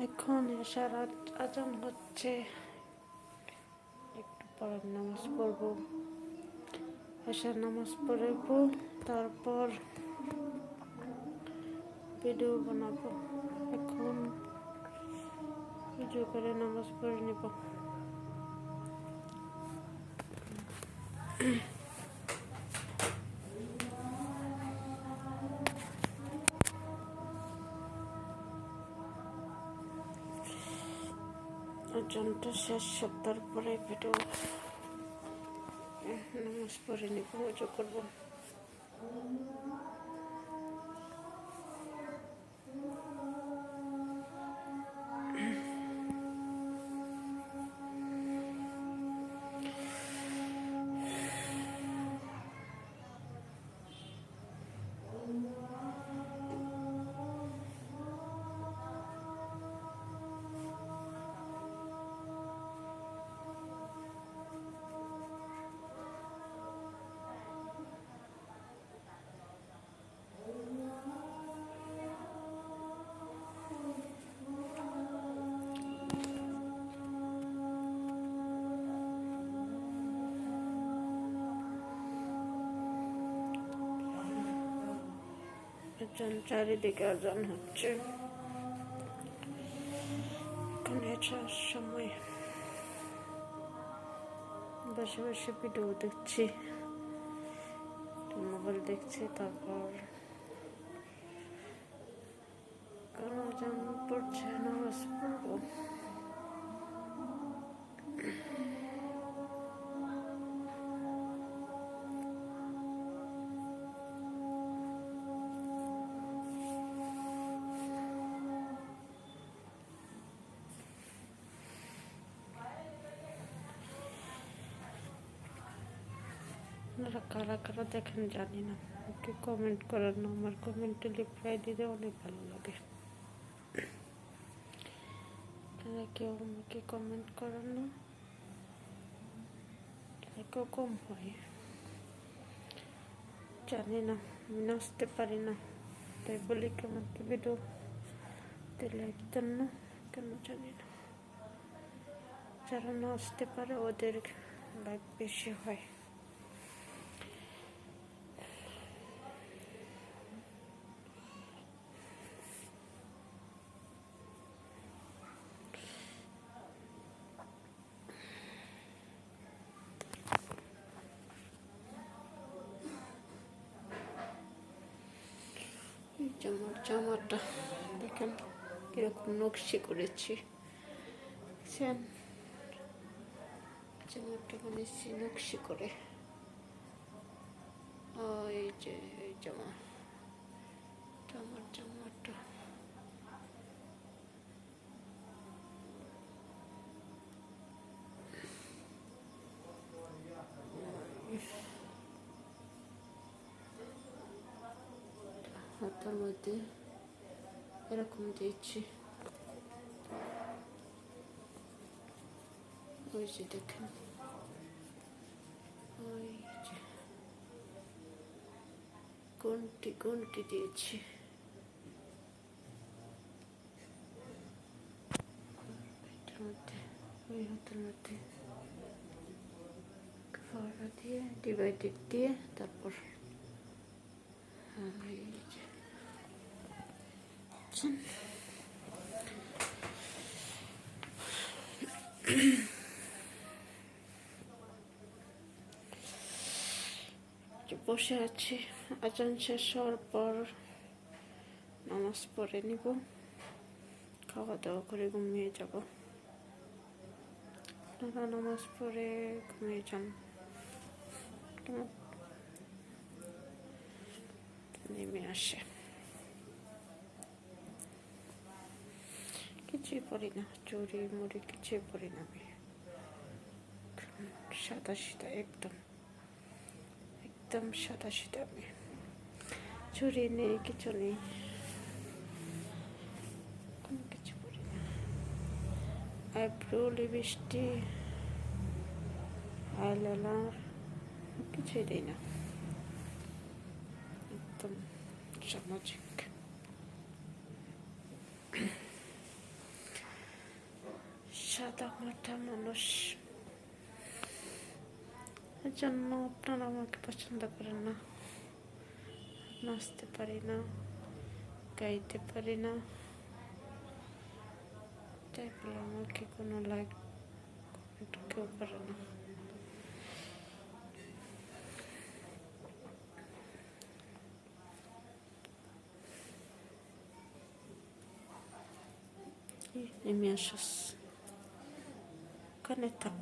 এখন এশার আজান হচ্ছে, একটু পরে নামাজ পড়বো। এশার নামাজ পড়ব, তারপর ভিডিও বানাবো। এখন ভিডিও করে নামাজ পড়ে নেব। আজানটা শেষ, সপ্তাহ পরে ভিডিও নামাজ পড়ে নেব, উজু করবো। চারিদিকে আজান হচ্ছে। এখন এটার সময় বসে বসে ভিডিও দেখছি, মোবাইল দেখছি। তারপর আজান পড়ছে, নামাজ পড়বো। আপনারা কারা কারা দেখেন জানি না, একটু কমেন্ট করেন না। আমার কমেন্টে রিপ্লাই দিতে অনেক ভালো লাগে। আপনারা কেউ আমাকে কমেন্ট করেন না, লাইকও কম হয়। জানি না, আমি নাচতে পারি না, তাই বলি কি আমাকে ভিডিওতে লাইক দেন না কেন জানি না। যারা নাচতে পারে ওদের লাইক বেশি হয়। জামাটা দেখেন কিরকম নকশি করেছি, দেখছেন? জামাটা বানিয়েছি নকশি করে। এই যে এই আমার জামাটা হাতার মধ্যে এরকম দিয়েছি। ওই যে দেখেন, ওই যে কোনটি দিয়েছি। এটার মধ্যে, ওই হাতের মধ্যে ফোড়া দিয়ে ডিভাইডেড দিয়ে তারপর এই যে বসে আছি। আজান শেষ হওয়ার পর নামাজ পড়ে নিব, খাওয়া দাওয়া করে ঘুমিয়ে যাব। আপনারা নামাজ পড়ে ঘুমিয়ে যান, নেমে আসে। কিছুই পড়ি না, চুরি মুড়ি কিছুই পড়ি না আমি। সাদা সিধা, একদম সাদা সিধা। আমি চুরি নেই, কিছু নেই, কোনো কিছু পড়ি না। আইব্রো, লিপস্টিক, আইলাইনার কিছুই দিই না, একদম সামাজিক। সাদা মাথা মানুষ, এর জন্য আপনারা আমাকে পছন্দ করেন না। নাচতে পারি না, গাইতে পারি না, তাই বলে আমাকে কোনো লাইক কমেন্ট কেউ করে না। নেমে আসস, ওখানে থাক।